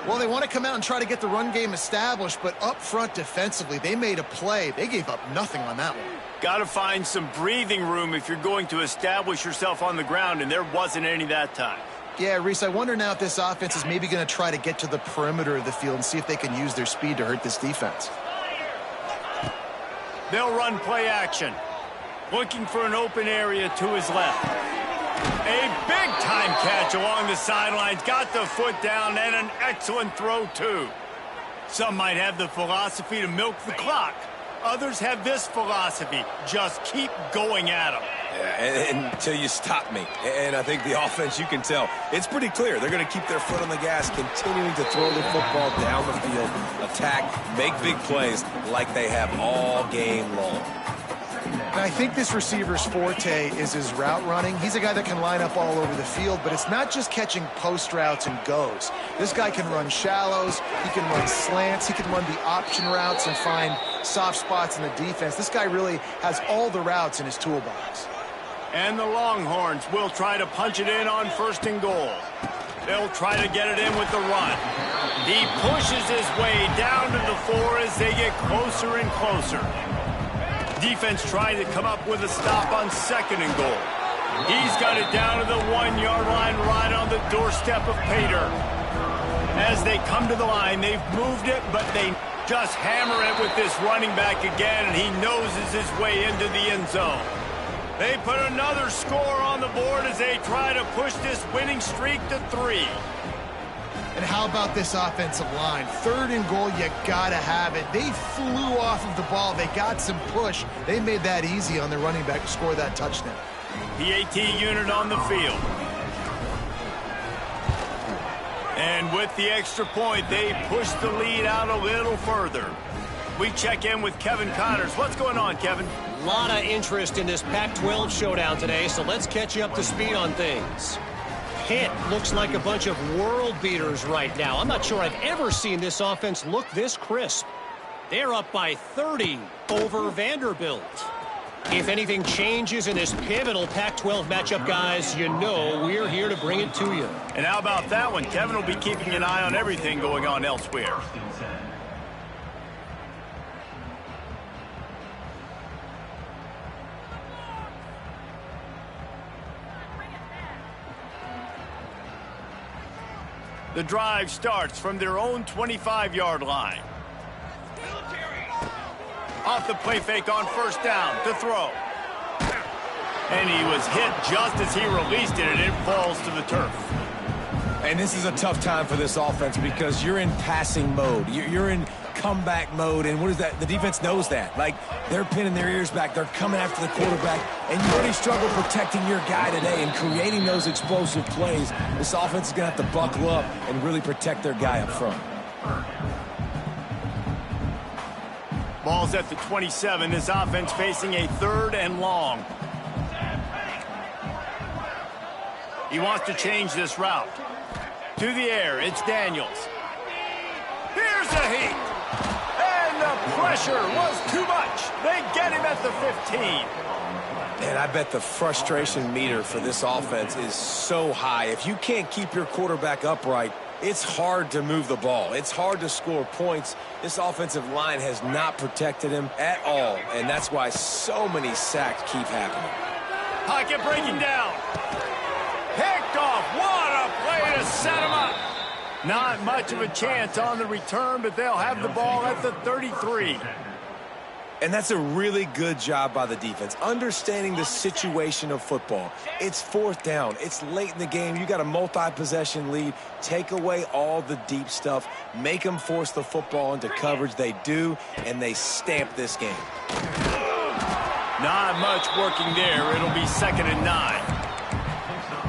Well, they want to come out and try to get the run game established, but up front defensively, they made a play. They gave up nothing on that one. Got to find some breathing room if you're going to establish yourself on the ground, and there wasn't any that time. Yeah, Reese, I wonder now if this offense is maybe going to try to get to the perimeter of the field and see if they can use their speed to hurt this defense. They'll run play action. Looking for an open area to his left. A big-time catch along the sidelines. Got the foot down and an excellent throw, too. Some might have the philosophy to milk the clock. Others have this philosophy. Just keep going at them. Yeah, until you stop me. And I think the offense, you can tell, it's pretty clear. They're going to keep their foot on the gas, continuing to throw the football down the field, attack, make big plays like they have all game long. And I think this receiver's forte is his route running. He's a guy that can line up all over the field, but it's not just catching post routes and goes. This guy can run shallows, he can run slants, he can run the option routes and find soft spots in the defense. This guy really has all the routes in his toolbox. And the Longhorns will try to punch it in on 1st and goal. They'll try to get it in with the run. He pushes his way down to the 4 as they get closer and closer. Defense trying to come up with a stop on 2nd and goal. He's got it down to the 1-yard line right on the doorstep of Pater. As they come to the line, they've moved it, but they just hammer it with this running back again, and he noses his way into the end zone. They put another score on the board as they try to push this winning streak to 3. And how about this offensive line? 3rd and goal, you gotta have it. They flew off of the ball. They got some push. They made that easy on their running back to score that touchdown. PAT unit on the field. And with the extra point, they push the lead out a little further. We check in with Kevin Connors. What's going on, Kevin? A lot of interest in this Pac-12 showdown today, so let's catch you up to speed on things. Pitt looks like a bunch of world beaters right now. I'm not sure I've ever seen this offense look this crisp. They're up by 30 over Vanderbilt. If anything changes in this pivotal Pac-12 matchup, guys, you know we're here to bring it to you. And how about that one? Kevin will be keeping an eye on everything going on elsewhere. The drive starts from their own 25-yard line. Off the play fake on 1st down to throw. And he was hit just as he released it, and it falls to the turf. And this is a tough time for this offense because you're in passing mode. You're in comeback mode, and what is that? The defense knows that. Like, they're pinning their ears back. They're coming after the quarterback, and you already struggle protecting your guy today and creating those explosive plays. This offense is going to have to buckle up and really protect their guy up front. Ball's at the 27. This offense facing a 3rd and long. He wants to change this route. To the air, it's Daniels. Here's a heat. And the pressure was too much. They get him at the 15. And I bet the frustration meter for this offense is so high. If you can't keep your quarterback upright, it's hard to move the ball. It's hard to score points. This offensive line has not protected him at all, and that's why so many sacks keep happening. Pocket breaking down. Picked off. What a play to set him up. Not much of a chance on the return, but they'll have the ball at the 33. And that's a really good job by the defense, understanding the situation of football. It's 4th down. It's late in the game. You got a multi-possession lead. Take away all the deep stuff. Make them force the football into coverage. They do, and they stamp this game. Not much working there. It'll be 2nd and 9.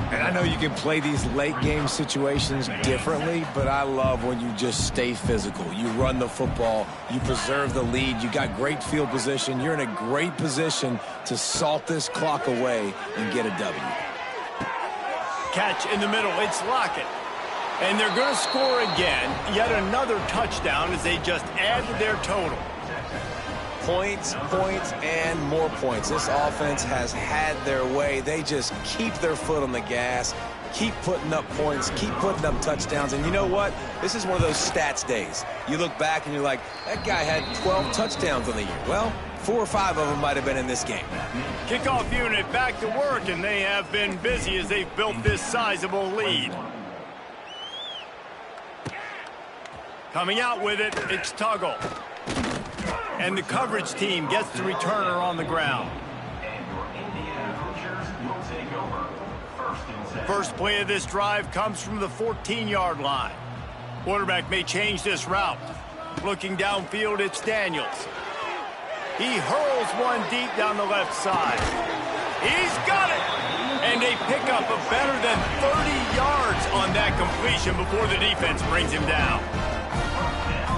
And I know you can play these late-game situations differently, but I love when you just stay physical. You run the football. You preserve the lead. You got great field position. You're in a great position to salt this clock away and get a W. Catch in the middle. It's Lockett. And they're going to score again. Yet another touchdown as they just add to their total. Points, points, and more points. This offense has had their way. They just keep their foot on the gas, keep putting up points, keep putting up touchdowns. And you know what? This is one of those stats days. You look back and you're like, that guy had 12 touchdowns on the year. Well, 4 or 5 of them might have been in this game. Kickoff unit back to work, and they have been busy as they've built this sizable lead. Coming out with it, it's Tuggle. And the coverage team gets the returner on the ground. First play of this drive comes from the 14-yard line. Quarterback may change this route. Looking downfield, it's Daniels. He hurls one deep down the left side. He's got it! And they pick up a better than 30 yards on that completion before the defense brings him down.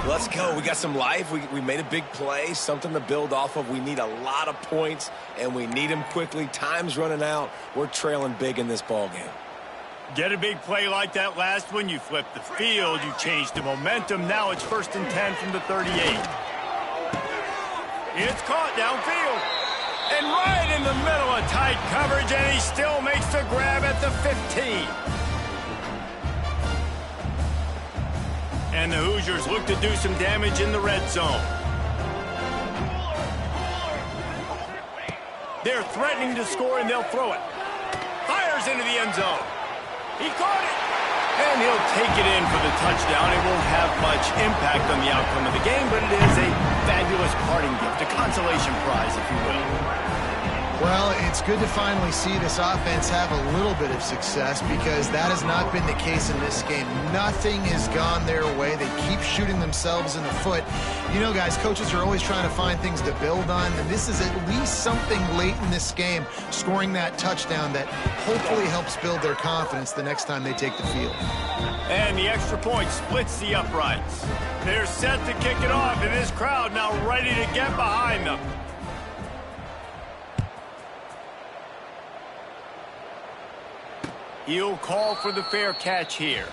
Let's go. We got some life. We made a big play, something to build off of. We need a lot of points, and we need them quickly. Time's running out. We're trailing big in this ball game. Get a big play like that last one. You flip the field. You change the momentum. Now it's 1st and 10 from the 38. It's caught downfield. And right in the middle of tight coverage, and he still makes the grab at the 15. And the Hoosiers look to do some damage in the red zone. They're threatening to score, and they'll throw it. Fires into the end zone. He caught it. And he'll take it in for the touchdown. It won't have much impact on the outcome of the game, but it is a fabulous parting gift, a consolation prize, if you will. Well, it's good to finally see this offense have a little bit of success because that has not been the case in this game. Nothing has gone their way. They keep shooting themselves in the foot. You know, guys, coaches are always trying to find things to build on, and this is at least something late in this game, scoring that touchdown that hopefully helps build their confidence the next time they take the field. And the extra point splits the uprights. They're set to kick it off, and this crowd now ready to get behind them. He'll call for the fair catch here.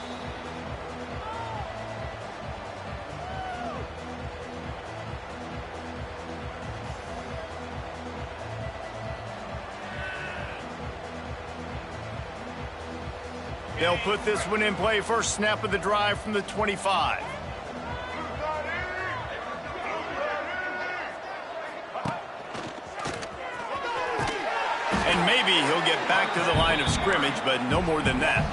They'll put this one in play. First snap of the drive from the 25. And maybe he'll get back to the line of scrimmage, but no more than that.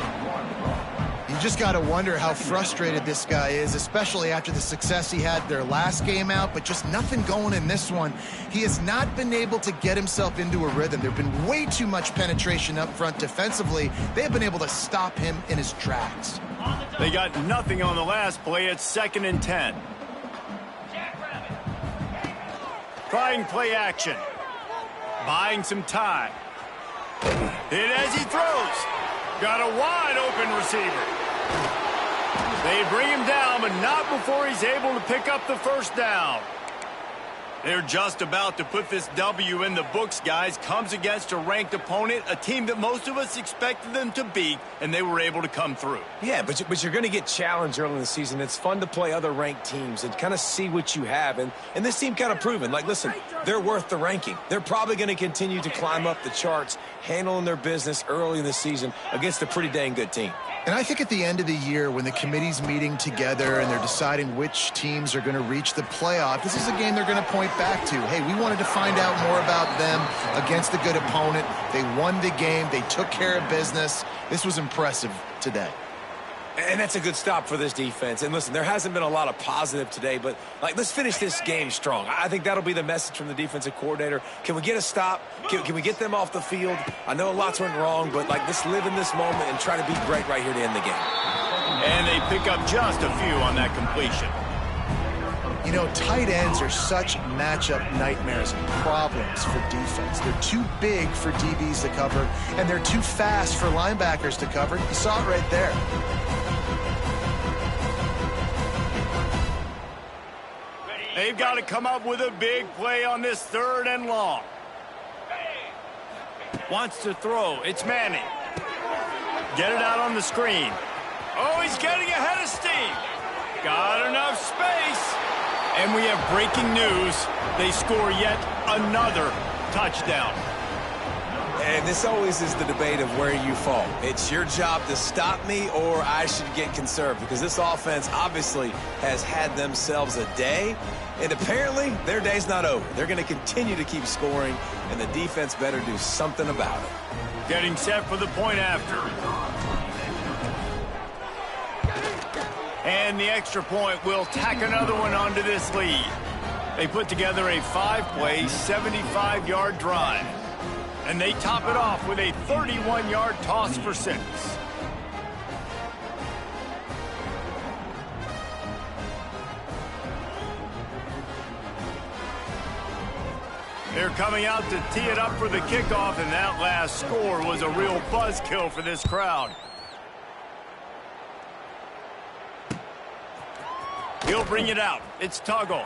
You just got to wonder how frustrated this guy is, especially after the success he had their last game out, but just nothing going in this one. He has not been able to get himself into a rhythm. There have been way too much penetration up front defensively. They have been able to stop him in his tracks. They got nothing on the last play. It's 2nd and 10. Trying play action. Buying some time. Hit as he throws. Got a wide open receiver. They bring him down, but not before he's able to pick up the first down. They're just about to put this W in the books, guys. Comes against a ranked opponent, a team that most of us expected them to beat, and they were able to come through. Yeah, but you're going to get challenged early in the season. It's fun to play other ranked teams and kind of see what you have. And this team kind of proven, like, listen, they're worth the ranking. They're probably going to continue to climb up the charts, handling their business early in the season against a pretty dang good team. And I think at the end of the year, when the committee's meeting together and they're deciding which teams are going to reach the playoff, this is a game they're going to point back to. Hey, we wanted to find out more about them against a good opponent. They won the game. They took care of business. This was impressive today. And that's a good stop for this defense. And listen, there hasn't been a lot of positive today, but let's finish this game strong. I think that'll be the message from the defensive coordinator. Can we get a stop? Can we get them off the field? I know lots went wrong, but let's live in this moment and try to be great right here to end the game. And they pick up just a few on that completion. You know, tight ends are such matchup nightmares and problems for defense. They're too big for DBs to cover, and they're too fast for linebackers to cover. You saw it right there. They've got to come up with a big play on this 3rd and long. Wants to throw. It's Manning. Get it out on the screen. Oh, he's getting ahead of steam. Got enough space. And we have breaking news. They score yet another touchdown. And this always is the debate of where you fall. It's your job to stop me, or I should get conserved, because this offense obviously has had themselves a day, and apparently their day's not over. They're going to continue to keep scoring, and the defense better do something about it. Getting set for the point after. And the extra point will tack another one onto this lead. They put together a 5-play, 75-yard drive. And they top it off with a 31-yard toss for 6. They're coming out to tee it up for the kickoff, and that last score was a real buzzkill for this crowd. He'll bring it out. It's Tuggle.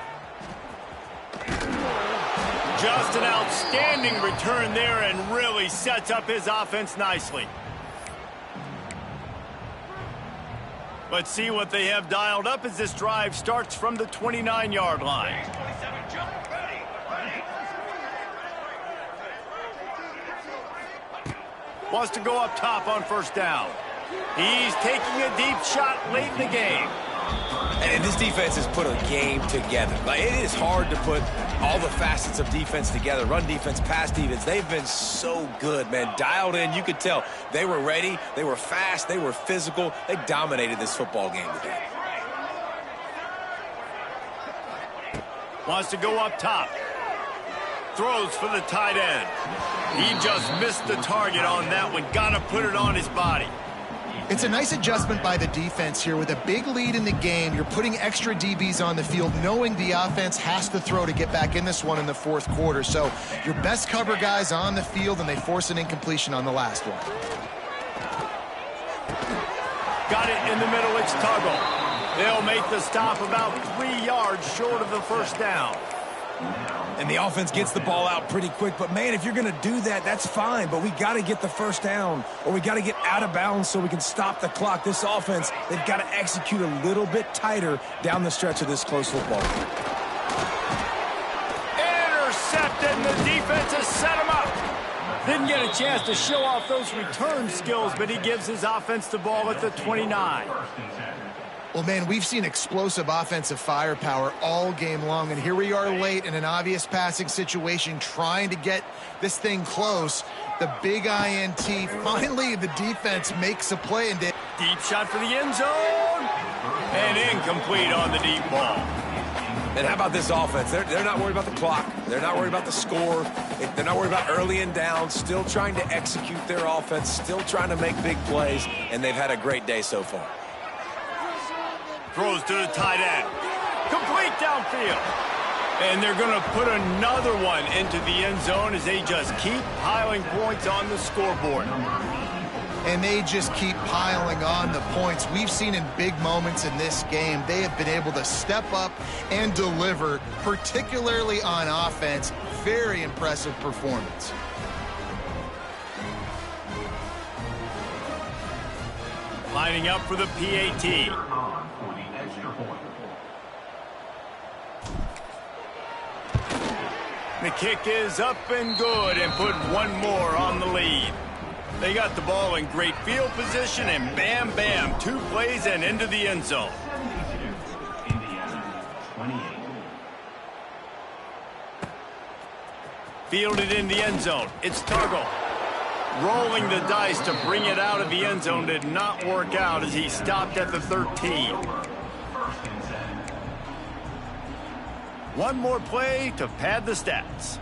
Just an outstanding return there and really sets up his offense nicely. Let's see what they have dialed up as this drive starts from the 29-yard line. Wants to go up top on 1st down. He's taking a deep shot late in the game. And this defense has put a game together. It is hard to put all the facets of defense together. Run defense, pass defense. They've been so good, man. Dialed in. You could tell they were ready. They were fast. They were physical. They dominated this football game today. Wants to go up top. Throws for the tight end. He just missed the target on that one. Got to put it on his body. It's a nice adjustment by the defense here. With a big lead in the game, you're putting extra DBs on the field, knowing the offense has to throw to get back in this one in the 4th quarter. So your best cover guys on the field, and they force an incompletion on the last one. Got it in the middle. It's Tuggle. They'll make the stop about 3 yards short of the 1st down. And the offense gets the ball out pretty quick. But, man, if you're going to do that, that's fine. But we got to get the 1st down, or we got to get out of bounds so we can stop the clock. This offense, they've got to execute a little bit tighter down the stretch of this close football. Intercepted, and the defense has set him up. Didn't get a chance to show off those return skills, but he gives his offense the ball at the 29. Well, man, we've seen explosive offensive firepower all game long, and here we are late in an obvious passing situation trying to get this thing close. The big INT, finally the defense makes a play. And deep shot for the end zone, and incomplete on the deep ball. And how about this offense? They're not worried about the clock. They're not worried about the score. They're not worried about early and down. Still trying to execute their offense. Still trying to make big plays. And they've had a great day so far. Throws to the tight end. Complete downfield. And they're going to put another one into the end zone as they just keep piling points on the scoreboard. And they just keep piling on the points. We've seen in big moments in this game, they have been able to step up and deliver, particularly on offense. Very impressive performance. Lining up for the PAT. The kick is up and good, and put one more on the lead. They got the ball in great field position, and bam, bam, 2 plays and into the end zone. Fielded in the end zone. It's Targo. Rolling the dice to bring it out of the end zone did not work out as he stopped at the 13. One more play to pad the stats.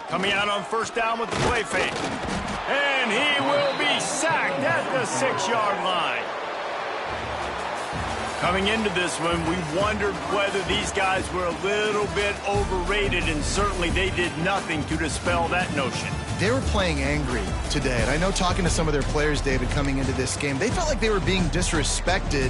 Coming out on first down with the play fake. And he will be sacked at the 6-yard line. Coming into this one, we wondered whether these guys were a little bit overrated, and certainly they did nothing to dispel that notion. They were playing angry today, and I know talking to some of their players, David, coming into this game, they felt like they were being disrespected.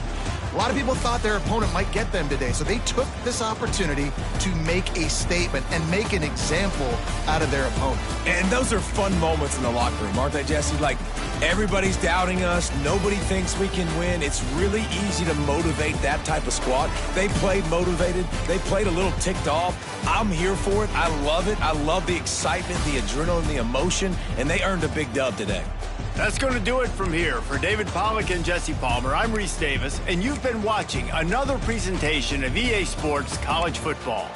A lot of people thought their opponent might get them today, so they took this opportunity to make a statement and make an example out of their opponent. And those are fun moments in the locker room, aren't they, Jesse? Like, everybody's doubting us. Nobody thinks we can win. It's really easy to motivate that type of squad. They played motivated. They played a little ticked off. I'm here for it. I love it. I love the excitement, the adrenaline, the emotion, and they earned a big dub today. That's going to do it from here. For David Pollack and Jesse Palmer, I'm Reese Davis, and you've been watching another presentation of EA Sports College Football.